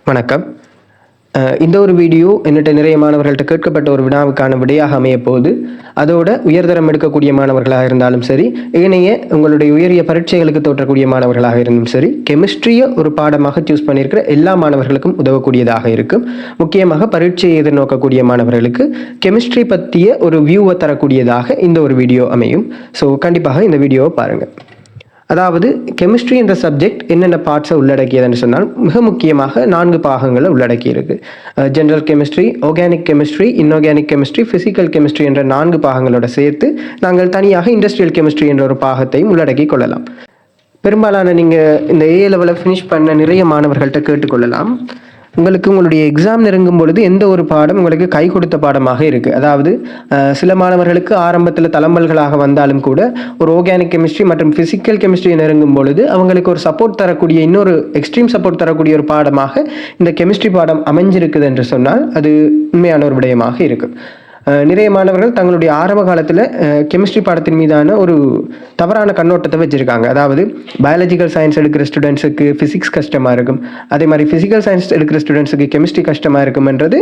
வணக்கம். இந்த ஒரு வீடியோ என்னட்ட நிறைய மாணவர்கள்ட்ட கேட்கப்பட்ட ஒரு வினாவுக்கான விடையாக அமைய போகுது. அதோட உயர்தரம் எடுக்கக்கூடிய மாணவர்களாக இருந்தாலும் சரி, ஏனைய உங்களுடைய உயரிய பரீட்சைகளுக்கு தோற்றக்கூடிய மாணவர்களாக இருந்தும் சரி, கெமிஸ்ட்ரியை ஒரு பாடமாக சூஸ் பண்ணியிருக்கிற எல்லா மாணவர்களுக்கும் உதவக்கூடியதாக இருக்கும். முக்கியமாக பரீட்சையை எதிர்நோக்கக்கூடிய மாணவர்களுக்கு கெமிஸ்ட்ரி பற்றிய ஒரு வியூவை தரக்கூடியதாக இந்த ஒரு வீடியோ அமையும். ஸோ கண்டிப்பாக இந்த வீடியோவை பாருங்கள். அதாவது கெமிஸ்ட்ரி என்ற சப்ஜெக்ட் என்னென்ன பார்ட்ஸை உள்ளடக்கியதுன்னு சொன்னால் மிக முக்கியமாக 4 பாகங்களை உள்ளடக்கி இருக்கு. General chemistry, organic chemistry, inorganic chemistry, physical chemistry என்ற 4 பாகங்களோட சேர்த்து நாங்கள் தனியாக இண்டஸ்ட்ரியல் கெமிஸ்ட்ரி என்ற ஒரு பாகத்தையும் உள்ளடக்கி கொள்ளலாம். பெரும்பாலான நீங்கள் இந்த ஏ லெவலை ஃபினிஷ் பண்ண நிறைய மாணவர்கள்ட்ட கேட்டுக்கொள்ளலாம், உங்களுக்கு உங்களுடைய எக்ஸாம் நெருங்கும் பொழுது எந்த ஒரு பாடம் உங்களுக்கு கை கொடுத்த பாடமாக இருக்குது. அதாவது சில மாணவர்களுக்கு ஆரம்பத்தில் தளம்பல்களாக வந்தாலும் கூட ஒரு ஆர்கானிக் கெமிஸ்ட்ரி மற்றும் ஃபிசிக்கல் கெமிஸ்ட்ரியை நெருங்கும் பொழுது அவங்களுக்கு ஒரு சப்போர்ட் தரக்கூடிய, இன்னொரு எக்ஸ்ட்ரீம் சப்போர்ட் தரக்கூடிய ஒரு பாடமாக இந்த கெமிஸ்ட்ரி பாடம் அமைஞ்சிருக்குது என்று சொன்னால் அது உண்மையான ஒரு விடயமாக இருக்கும். நிறைய மாணவர்கள் தங்களுடைய ஆரம்ப காலத்தில் கெமிஸ்ட்ரி பாடத்தின் மீதான ஒரு தவறான கண்ணோட்டத்தை வச்சுருக்காங்க. அதாவது பயாலஜிக்கல் சயின்ஸ் எடுக்கிற ஸ்டூடெண்ட்ஸுக்கு ஃபிசிக்ஸ் கஷ்டமாக இருக்கும், அதே மாதிரி ஃபிசிக்கல் சயின்ஸ் எடுக்கிற ஸ்டூடெண்ட்ஸுக்கு கெமிஸ்ட்ரி கஷ்டமாக இருக்கும்ன்றது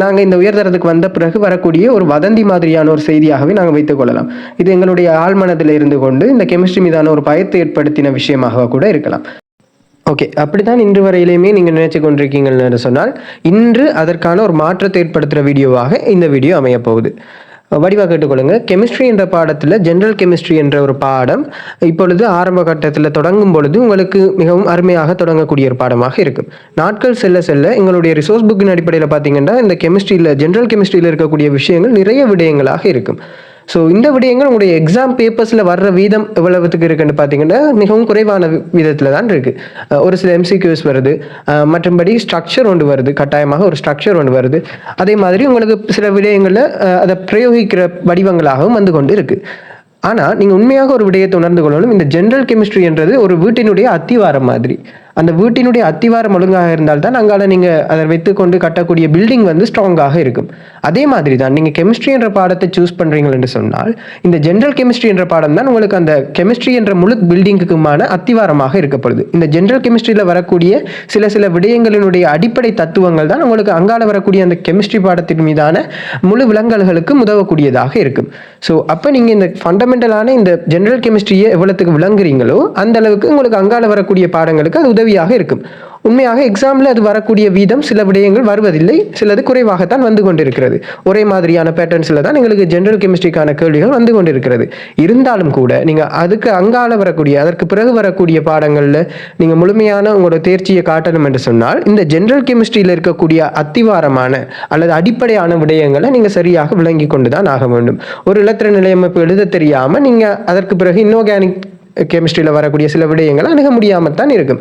நாங்கள் இந்த உயர்தரத்துக்கு வந்த பிறகு வரக்கூடிய ஒரு வதந்தி மாதிரியான ஒரு செய்தியாகவே நாங்கள் வைத்துக்கொள்ளலாம். இது எங்களுடைய ஆழ்மனத்தில் இருந்து கொண்டு இந்த கெமிஸ்ட்ரி மீதான ஒரு பயத்தை ஏற்படுத்தின விஷயமாக கூட இருக்கலாம். ஓகே, அப்படித்தான் இன்று வரையிலையுமே நீங்கள் நினைச்சு கொண்டிருக்கீங்கன்னு சொன்னால் இன்று அதற்கான ஒரு மாற்றத்தை ஏற்படுத்துகிற வீடியோவாக இந்த வீடியோ அமைய போகுது. வடிவாக கேட்டுக்கொள்ளுங்க. கெமிஸ்ட்ரி என்ற பாடத்தில் ஜெனரல் கெமிஸ்ட்ரி என்ற ஒரு பாடம் இப்பொழுது ஆரம்ப கட்டத்தில் தொடங்கும் பொழுது உங்களுக்கு மிகவும் அருமையாக தொடங்கக்கூடிய ஒரு பாடமாக இருக்கும். நாட்கள் செல்ல செல்ல எங்களுடைய ரிசோர்ஸ் புக்கின் அடிப்படையில் பார்த்தீங்கன்னா இந்த கெமிஸ்ட்ரியில், ஜெனரல் கெமிஸ்ட்ரியில் இருக்கக்கூடிய விஷயங்கள் நிறைய விடயங்களாக இருக்கும். ஸோ இந்த விடயங்கள் உங்களுடைய எக்ஸாம் பேப்பர்ஸில் வர்ற வீதம் எவ்வளவுத்துக்கு இருக்குன்னு பார்த்தீங்கன்னா மிகவும் குறைவான விதத்தில் தான் இருக்குது. ஒரு சில MCQs வருது, மற்றபடி ஸ்ட்ரக்சர் ஒன்று வருது, கட்டாயமாக ஒரு ஸ்ட்ரக்சர் ஒன்று வருது. அதே மாதிரி உங்களுக்கு சில விடயங்களில் அதை பிரயோகிக்கிற வடிவங்களாகவும் வந்து கொண்டு இருக்குது. ஆனால் நீங்கள் உண்மையாக ஒரு விடயத்தை உணர்ந்து கொள்ளணும், இந்த ஜெனரல் கெமிஸ்ட்ரி என்றது ஒரு வீட்டினுடைய அத்திவாரம் மாதிரி. அந்த வீட்டினுடைய அத்திவாரம் ஒழுங்காக இருந்தால்தான் அங்கால நீங்கள் அதை வைத்துக்கொண்டு கட்டக்கூடிய பில்டிங் வந்து ஸ்ட்ராங்காக இருக்கும். அதே மாதிரி தான் நீங்கள் கெமிஸ்ட்ரி என்ற பாடத்தை சூஸ் பண்ணுறீங்கள் என்று சொன்னால் இந்த ஜெனரல் கெமிஸ்ட்ரி என்ற பாடம் தான் உங்களுக்கு அந்த கெமிஸ்ட்ரி என்ற முழு பில்டிங்குக்குமான அத்திவாரமாக இருக்கப்படுது. இந்த ஜெனரல் கெமிஸ்ட்ரியில் வரக்கூடிய சில விடயங்களினுடைய அடிப்படை தத்துவங்கள் தான் உங்களுக்கு அங்கால வரக்கூடிய அந்த கெமிஸ்ட்ரி பாடத்தின் மீதான முழு விளங்கல்களுக்கு உதவக்கூடியதாக இருக்கும். ஸோ அப்போ நீங்கள் இந்த ஃபண்டமெண்டலான இந்த ஜெனரல் கெமிஸ்ட்ரியை எவ்வளவுக்கு விளங்குறீங்களோ அந்த அளவுக்கு உங்களுக்கு அங்கால வரக்கூடிய பாடங்களுக்கு அது உதவியாக இருக்கும். உண்மையாக எக்ஸாமில் அது வரக்கூடிய வீதம் சில விடயங்கள் வருவதில்லை, சிலது குறைவாகத்தான் வந்து கொண்டிருக்கிறது. ஒரே மாதிரியான பேட்டர்ன்ஸில் தான் எங்களுக்கு ஜெனரல் கெமிஸ்ட்ரிக்கான கேள்விகள் வந்து கொண்டிருக்கிறது. இருந்தாலும் கூட நீங்கள் அதுக்கு அங்கால வரக்கூடிய, அதற்கு பிறகு வரக்கூடிய பாடங்களில் நீங்கள் முழுமையான உங்களோட தேர்ச்சியை காட்டணும் என்று சொன்னால் இந்த ஜெனரல் கெமிஸ்ட்ரியில் இருக்கக்கூடிய அத்திவாரமான அல்லது அடிப்படையான விடயங்களை நீங்கள் சரியாக விளங்கி கொண்டு தான் ஆக வேண்டும். ஒரு இலத்திர நிலையமைப்பு எழுத தெரியாமல் நீங்கள் அதற்கு பிறகு இன்ஆர்கானிக் கெமிஸ்ட்ரியில் வரக்கூடிய சில விடயங்கள் அணுக முடியாமல் தான் இருக்கும்.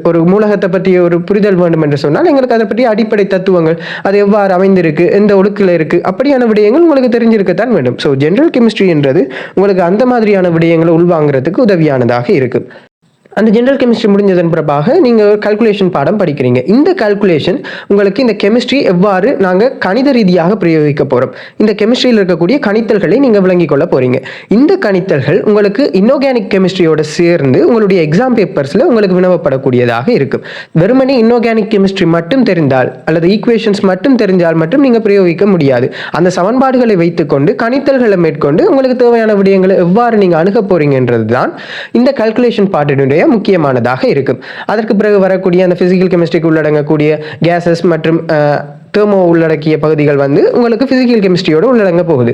ஒரு மூலகத்தை பற்றிய ஒரு புரிதல் வேண்டும் என்று சொன்னால் எங்களுக்கு அதை பற்றி அடிப்படை தத்துவங்கள், அது எவ்வாறு அமைந்திருக்கு, எந்த ஒழுக்கில் இருக்குது, அப்படியான விடயங்கள் உங்களுக்கு தெரிஞ்சிருக்கத்தான் வேண்டும். ஸோ ஜெனரல் கெமிஸ்ட்ரி என்றது உங்களுக்கு அந்த மாதிரியான விடயங்களை உள்வாங்கிறதுக்கு உதவியானதாக இருக்கும். அந்த ஜெனரல் கெமிஸ்ட்ரி முடிஞ்சதன் பிறப்பாக நீங்கள் கால்குலேஷன் பாடம் படிக்கிறீங்க. இந்த கால்குலேஷன் உங்களுக்கு இந்த கெமிஸ்ட்ரி எவ்வாறு நாங்கள் கணித ரீதியாக பிரயோகிக்க போகிறோம், இந்த கெமிஸ்ட்ரியில் இருக்கக்கூடிய கணித்தல்களை நீங்கள் விளங்கிக் கொள்ள போகிறீங்க. இந்த கணித்தல்கள் உங்களுக்கு இன்ஆர்கானிக் கெமிஸ்ட்ரியோட சேர்ந்து உங்களுடைய எக்ஸாம் பேப்பர்ஸில் உங்களுக்கு வினவப்படக்கூடியதாக இருக்கும். வெறுமனே இன்ஆர்கானிக் கெமிஸ்ட்ரி மட்டும் தெரிந்தால் அல்லது ஈக்குவேஷன்ஸ் மட்டும் தெரிஞ்சால் மட்டும் நீங்கள் பிரயோகிக்க முடியாது. அந்த சமன்பாடுகளை வைத்துக்கொண்டு கணித்தல்களை மேற்கொண்டு உங்களுக்கு தேவையான விடயங்களை எவ்வாறு நீங்கள் அணுக போறீங்கன்றது தான் இந்த கால்குலேஷன் பாட்டினுடைய முக்கியமானதாக இருக்கும். அதற்கு பிறகு வரக்கூடிய அந்த பிசிக்கல் கெமிஸ்ட்ரிக்கு உள்ளடங்கக்கூடிய கேசஸ் மற்றும் தெர்மோ உள்ளடக்கிய பகுதிகள் வந்து உங்களுக்கு பிசிக்கல் கெமிஸ்ட்ரியோட உள்ளடங்க போகுது.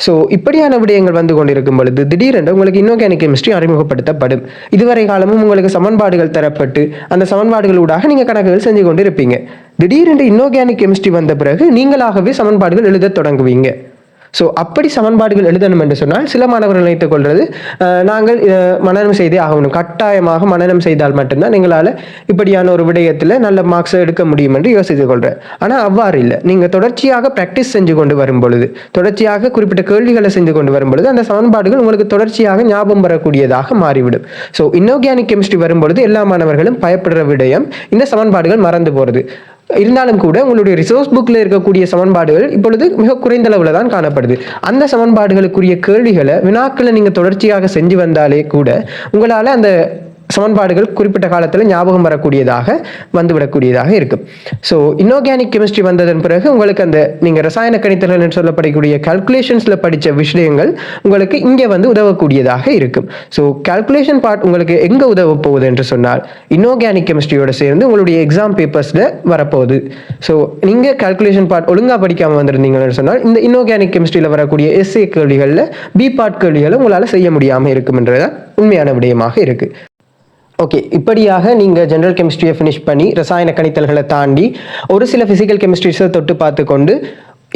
ஸோ இப்படியான விடயங்கள் வந்து கொண்டிருக்கும் பொழுது திடீரென்று உங்களுக்கு இன்ஆர்கானிக் கெமிஸ்ட்ரி அறிமுகப்படுத்தப்படும். இதுவரை காலமும் உங்களுக்கு சமன்பாடுகள் தரப்பட்டு அந்த சமன்பாடுகளூடாக நீங்கள் கணக்குகள் செஞ்சு கொண்டு இருப்பீங்க. திடீரென்று இன்ஆர்கானிக் கெமிஸ்ட்ரி வந்த பிறகு நீங்களாகவே சமன்பாடுகள் எழுத தொடங்குவீங்க. ஸோ அப்படி சமன்பாடுகள் எழுதணும் என்று சொன்னால் சில மாணவர்கள் நினைத்துக் கொள்வது நாங்கள் மனனம் செய்தே ஆகணும், கட்டாயமாக மனனம் செய்தால் மட்டும்தான் எங்களால் இப்படியான ஒரு விடயத்தில் நல்ல மார்க்ஸை எடுக்க முடியும் என்று யோசித்துக் கொள்கிறேன். ஆனால் அவ்வாறு இல்லை. நீங்கள் தொடர்ச்சியாக ப்ராக்டிஸ் செஞ்சு கொண்டு வரும் பொழுது, தொடர்ச்சியாக குறிப்பிட்ட கேள்விகளை செஞ்சு கொண்டு வரும் பொழுது அந்த சமன்பாடுகள் உங்களுக்கு தொடர்ச்சியாக ஞாபகம் வரக்கூடியதாக மாறிவிடும். ஸோ இன்ஆர்கானிக் கெமிஸ்ட்ரி வரும்பொழுது எல்லா மாணவர்களும் பயப்படுற விடயம் இந்த சமன்பாடுகள் மறந்து போகிறது. இருந்தாலும் கூட உங்களுடைய ரிசோர்ஸ் புக்கில் இருக்கக்கூடிய சமன்பாடுகள் இப்பொழுது மிக குறைந்த அளவில் தான் காணப்படுது. அந்த சமன்பாடுகளுக்குரிய கேள்விகளை வினாக்களை நீங்கள் தொடர்ச்சியாக செஞ்சு வந்தாலே கூட உங்களால் அந்த சமன்பாடுகள் குறிப்பிட்ட காலத்தில் ஞாபகம் வரக்கூடியதாக வந்துவிடக்கூடியதாக இருக்கும். ஸோ இன்ஆர்கானிக் கெமிஸ்ட்ரி வந்ததன் பிறகு உங்களுக்கு அந்த நீங்கள் ரசாயன கணித்தல்கள் என்று சொல்லப்படக்கூடிய கால்குலேஷன்ஸில் படித்த விஷயங்கள் உங்களுக்கு இங்கே வந்து உதவக்கூடியதாக இருக்கும். ஸோ கால்குலேஷன் பார்ட் உங்களுக்கு எங்கே உதவ போகுது என்று சொன்னால் இன்ஆர்கானிக் கெமிஸ்ட்ரியோட சேர்ந்து உங்களுடைய எக்ஸாம் பேப்பர்ஸில் வரப்போகுது. ஸோ நீங்கள் கால்குலேஷன் பார்ட் ஒழுங்காக படிக்காமல் வந்திருந்தீங்கன்னு சொன்னால் இந்த இன்ஆர்கானிக் கெமிஸ்ட்ரியில் வரக்கூடிய எஸ்ஏ கேள்விகளில் பி பார்ட் கேள்விகளை உங்களால் செய்ய முடியாமல் இருக்கும்ன்றதான் உண்மையான விடயமாக இருக்குது. ஓகே, இப்படியாக நீங்கள் ஜென்ரல் கெமிஸ்ட்ரியை ஃபினிஷ் பண்ணி ரசாயன கணித்தல்களை தாண்டி ஒரு சில ஃபிசிக்கல் கெமிஸ்ட்ரிஸை தொட்டு பார்த்து கொண்டு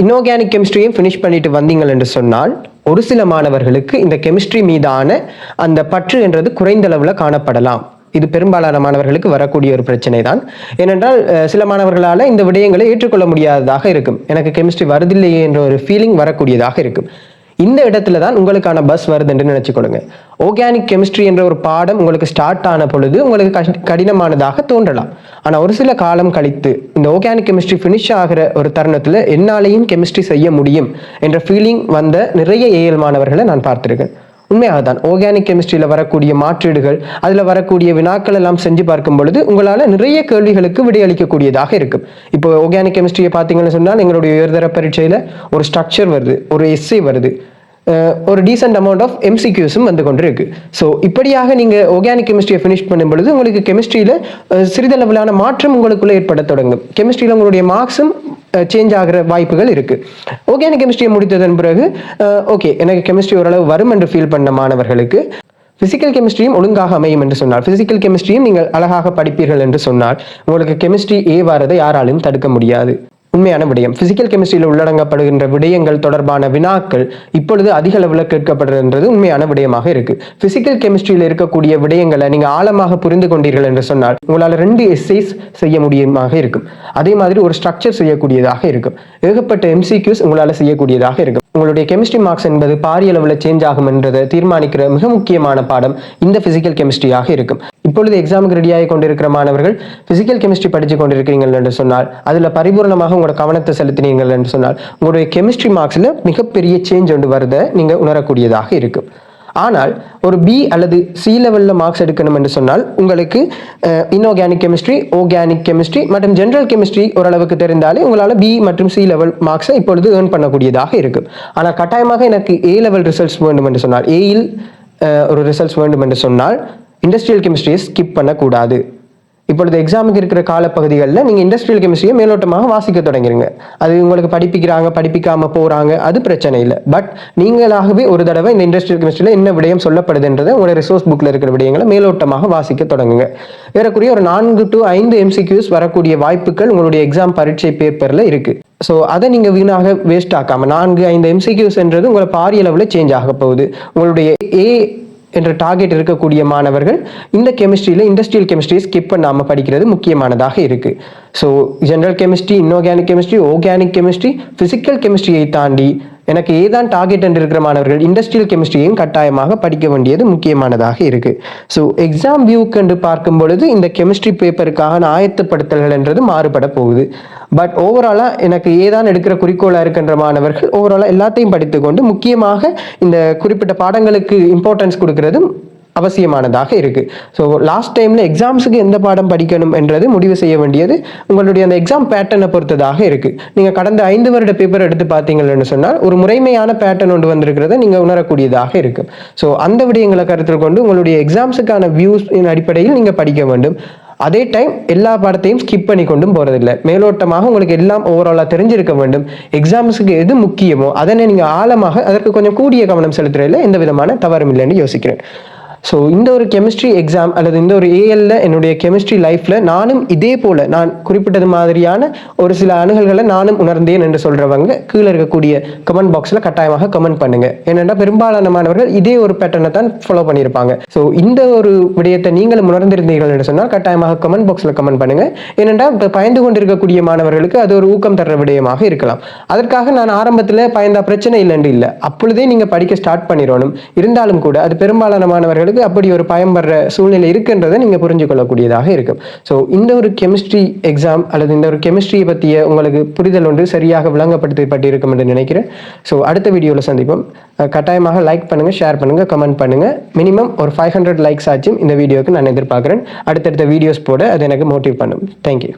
இன்ஆர்கானிக் கெமிஸ்ட்ரியும் ஃபினிஷ் பண்ணிட்டு வந்தீங்கள் என்று சொன்னால் ஒரு சில மாணவர்களுக்கு இந்த கெமிஸ்ட்ரி மீதான அந்த பற்று என்றது குறைந்த அளவில் காணப்படலாம். இது பெரும்பாலான மாணவர்களுக்கு வரக்கூடிய ஒரு பிரச்சனை தான். ஏனென்றால் சில மாணவர்களால் இந்த விடயங்களை ஏற்றுக்கொள்ள முடியாததாக இருக்கும். எனக்கு கெமிஸ்ட்ரி வருதில்லையே என்ற ஒரு ஃபீலிங் வரக்கூடியதாக இருக்கும். இந்த இடத்துல தான் உங்களுக்கான பஸ் வருதுன்னு நினச்சிக்கொள்ளுங்க. ஆர்கானிக் கெமிஸ்ட்ரி என்ற ஒரு பாடம் உங்களுக்கு ஸ்டார்ட் ஆன பொழுது உங்களுக்கு கடினமானதாக தோன்றலாம். ஆனால் ஒரு சில காலம் கழித்து இந்த ஆர்கானிக் கெமிஸ்ட்ரி ஃபினிஷ் ஆகிற ஒரு தருணத்தில் என்னாலேயும் கெமிஸ்ட்ரி செய்ய முடியும் என்ற ஃபீலிங் வந்த நிறைய ஏஎல் மாணவர்களை நான் பார்த்துருக்கேன். உண்மையாக தான் ஆர்கானிக் கெமிஸ்ட்ரியில் வரக்கூடிய மாற்றீடுகள், அதில் வரக்கூடிய வினாக்கள் எல்லாம் செஞ்சு பார்க்கும் பொழுது உங்களால் நிறைய கேள்விகளுக்கு விடையளிக்கக்கூடியதாக இருக்கும். இப்போ ஆர்கானிக் கெமிஸ்ட்ரியை பார்த்தீங்கன்னு சொன்னால் எங்களுடைய உயர்தர பரீட்சையில் ஒரு ஸ்ட்ரக்சர் வருது, ஒரு எஸ்ஏ வருது, ஒரு டீசென்ட் அமௌண்ட் ஆஃப் எம்சிக்யூஸும் வந்து கொண்டு இருக்கு. ஸோ இப்படியாக நீங்கள் ஆர்கானிக் கெமிஸ்ட்ரியை ஃபினிஷ் பண்ணும் பொழுது உங்களுக்கு கெமிஸ்ட்ரியில் சிறிதளவிலான மாற்றம் உங்களுக்குள்ளே ஏற்பட தொடங்கும். கெமிஸ்ட்ரியில் உங்களுடைய மார்க்ஸும் சேஞ்ச் ஆகிற வாய்ப்புகள் இருக்குது. ஆர்கானிக் கெமிஸ்ட்ரியை முடித்ததன் பிறகு ஓகே எனக்கு கெமிஸ்ட்ரி ஓரளவு வரும் என்று ஃபீல் பண்ண மாணவர்களுக்கு ஃபிசிக்கல் கெமிஸ்ட்ரியும் ஒழுங்காக அமையும் என்று சொன்னால், ஃபிசிக்கல் கெமிஸ்ட்ரியும் நீங்கள் அழகாக படிப்பீர்கள் என்று சொன்னால் உங்களுக்கு கெமிஸ்ட்ரி ஏ வரதை யாராலும் தடுக்க முடியாது. உண்மையான விடயம். பிசிக்கல் கெமிஸ்ட்ரியில் உள்ளடங்கப்படுகின்ற விடயங்கள் தொடர்பான வினாக்கள் இப்பொழுது அதிக அளவில் கேட்கப்படுறது உண்மையான விடயமாக இருக்கு. பிசிக்கல் கெமிஸ்ட்ரியில் இருக்கக்கூடிய விடயங்களை நீங்க ஆழமாக புரிந்து கொண்டீர்கள் என்று சொன்னால் உங்களால் 2 எஸ்ஐஸ் செய்ய முடியுமாக இருக்கும். அதே மாதிரி ஒரு ஸ்ட்ரக்சர் செய்யக்கூடியதாக இருக்கும். ஏகப்பட்ட எம்சிக்யூஸ் உங்களால் செய்யக்கூடியதாக இருக்கும். உங்களுடைய கெமிஸ்ட்ரி மார்க்ஸ் என்பது பாரிய அளவில் சேஞ்ச் ஆகும் என்றதை தீர்மானிக்கிற மிக முக்கியமான பாடம் இந்த பிசிக்கல் கெமிஸ்ட்ரியாக இருக்கும். இப்பொழுது எக்ஸாமுக்கு ரெடியாகி கொண்டிருக்கிற மாணவர்கள் பிசிக்கல் கெமிஸ்ட்ரி படித்து கொண்டிருக்கிறீர்கள் என்று சொன்னால் அதில் பரிபூர்ணமாக உங்களோட கவனத்தை செலுத்தினீர்கள் என்று சொன்னால் உங்களுடைய கெமிஸ்ட்ரி மார்க்ஸில் மிகப்பெரிய சேஞ்ச் ஒன்று வருதை நீங்கள் உணரக்கூடியதாக இருக்கும். ஆனால் ஒரு பி அல்லது சி லெவலில் மார்க்ஸ் எடுக்கணும் என்று சொன்னால் உங்களுக்கு இன்ஆர்கானிக் கெமிஸ்ட்ரி, ஆர்கானிக் கெமிஸ்ட்ரி மற்றும் ஜென்ரல் கெமிஸ்ட்ரி ஓரளவுக்கு தெரிந்தாலே உங்களால் பி மற்றும் சி லெவல் மார்க்ஸை இப்பொழுது ஏர்ன் பண்ணக்கூடியதாக இருக்கும். ஆனால் கட்டாயமாக எனக்கு ஏ லெவல் ரிசல்ட்ஸ் வேண்டும் என்று சொன்னால், ஏயில் ஒரு ரிசல்ட்ஸ் வேண்டும் என்று சொன்னால் இண்டஸ்ட்ரியல் கெமிஸ்ட்ரியை ஸ்கிப் பண்ணக்கூடாது. இப்பொழுது எக்ஸாமுக்கு இருக்கிற காலப்பகுதிகளில் நீங்கள் இண்டஸ்ட்ரியல் கெமிஸ்ட்ரியை மேலோட்டமாக வாசிக்க தொடங்கிடுங்க. அது உங்களுக்கு படிப்பிக்கிறாங்க படிப்பிக்காமல் போகிறாங்க, அது பிரச்சனை இல்லை. பட் நீங்களாகவே ஒரு தடவை இந்த இண்டஸ்ட்ரியல் கெமிஸ்ட்ரியில் என்ன விடயம் சொல்லப்படுதுன்றதை உங்களோட ரிசோர்ஸ் புக்கில் இருக்கிற விடயங்களை மேலோட்டமாக வாசிக்க தொடங்குங்க. ஏறக்குறைய ஒரு 4 to 5 எம்சிக்யூஸ் வரக்கூடிய வாய்ப்புகள் உங்களுடைய எக்ஸாம் பரீட்சை பேப்பரில் இருக்குது. ஸோ அதை நீங்கள் வீணாக வேஸ்ட் ஆக்காமல் 4-5 எம்சிக்யூஸ்ன்றது உங்களை பாரிய அளவில் சேஞ்ச் ஆக போகுது. உங்களுடைய ஏ என்ற டார்கெட் இருக்கக்கூடிய மாணவர்கள் இந்த கெமிஸ்ட்ரியில் இண்டஸ்ட்ரியல் கெமிஸ்ட்ரியை ஸ்கிப் பண்ணாமல் படிக்கிறது முக்கியமானதாக இருக்குது. So general chemistry, inorganic chemistry, organic chemistry, physical கெமிஸ்ட்ரியை தாண்டி எனக்கு ஏதான் டார்கெட் என்று இருக்கிற மாணவர்கள் இண்டஸ்ட்ரியல் கெமிஸ்ட்ரியையும் கட்டாயமாக படிக்க வேண்டியது முக்கியமானதாக இருக்குது. ஸோ எக்ஸாம் வியூக்கு என்று பார்க்கும் பொழுது இந்த கெமிஸ்ட்ரி பேப்பருக்கான ஆயத்தப்படுத்தல்கள் என்றது மாறுபட போகுது. பட் ஓவராலாக எனக்கு ஏதான் எடுக்கிற குறிக்கோளாக இருக்கின்ற மாணவர்கள் ஓவராலாக எல்லாத்தையும் படித்துக்கொண்டு முக்கியமாக இந்த குறிப்பிட்ட பாடங்களுக்கு இம்பார்ட்டன்ஸ் கொடுக்கறது அவசியமானதாக இருக்குது. ஸோ லாஸ்ட் டைமில் எக்ஸாம்ஸுக்கு எந்த பாடம் படிக்கணும் என்றது முடிவு செய்ய வேண்டியது உங்களுடைய அந்த எக்ஸாம் பேட்டர்னை பொறுத்ததாக இருக்குது. நீங்கள் கடந்த 5 வருட பேப்பர் எடுத்து பார்த்தீங்கன்னு சொன்னால் ஒரு முறைமையான பேட்டர்ன் ஒன்று வந்திருக்கிறத நீங்கள் உணரக்கூடியதாக இருக்கும். ஸோ அந்த விடயங்களை கருத்தில் கொண்டு உங்களுடைய எக்ஸாம்ஸுக்கான வியூஸ் அடிப்படையில் நீங்கள் படிக்க வேண்டும். அதே டைம் எல்லா பாடத்தையும் ஸ்கிப் பண்ணி கொண்டும் போகிறதில்லை. மேலோட்டமாக உங்களுக்கு எல்லாம் ஓவராலாக தெரிஞ்சிருக்க வேண்டும். எக்ஸாம்ஸுக்கு எது முக்கியமோ அதனை நீங்கள் ஆழமாக அதற்கு கொஞ்சம் கூடிய கவனம் செலுத்துறதில்லை எந்த விதமான தவறும் இல்லைன்னு யோசிக்கிறேன். ஸோ இந்த ஒரு கெமிஸ்ட்ரி எக்ஸாம் அல்லது இந்த ஒரு ஏஎல்ல என்னுடைய கெமிஸ்ட்ரி லைஃப்பில் நானும் இதே போல் நான் குறிப்பிட்டது மாதிரியான ஒரு சில அணுகல்களை நானும் உணர்ந்தேன் என்று சொல்கிறவங்க கீழே இருக்கக்கூடிய கமெண்ட் பாக்ஸில் கட்டாயமாக கமெண்ட் பண்ணுங்கள். ஏனென்னா பெரும்பாலான மாணவர்கள் இதே ஒரு பேட்டர்னை தான் ஃபாலோ பண்ணியிருப்பாங்க. ஸோ இந்த ஒரு விடயத்தை நீங்களும் உணர்ந்திருந்தீர்கள் என்று சொன்னால் கட்டாயமாக கமெண்ட் பாக்ஸில் கமெண்ட் பண்ணுங்கள். ஏனென்றால் இப்போ பயந்து கொண்டிருக்கக்கூடிய மாணவர்களுக்கு அது ஒரு ஊக்கம் தர்ற விடயமாக இருக்கலாம். அதற்காக நான் ஆரம்பத்தில் பயந்தா பிரச்சனை இல்லைன்னு இல்லை, அப்பொழுதே நீங்கள் படிக்க ஸ்டார்ட் பண்ணிடணும். இருந்தாலும் கூட அது பெரும்பாலான மாணவர்களுக்கு மாணவர்களுக்கு அப்படி ஒரு பயன்படுற சூழ்நிலை இருக்குன்றதை நீங்கள் புரிஞ்சு கொள்ளக்கூடியதாக இருக்கும். ஸோ இந்த ஒரு கெமிஸ்ட்ரி எக்ஸாம் அல்லது இந்த ஒரு கெமிஸ்ட்ரியை பற்றிய உங்களுக்கு புரிதல் ஒன்று சரியாக விளங்கப்படுத்தப்பட்டிருக்கும் என்று நினைக்கிறேன். ஸோ அடுத்த வீடியோவில் சந்திப்போம். கட்டாயமாக லைக் பண்ணுங்கள், ஷேர் பண்ணுங்கள், கமெண்ட் பண்ணுங்கள். மினிமம் ஒரு 500 லைக்ஸ் ஆச்சும் இந்த வீடியோவுக்கு நான் எதிர்பார்க்குறேன். அடுத்தடுத்த வீடியோஸ் போட அது எனக்கு மோட்டிவ் பண்ணும். தேங்க்யூ.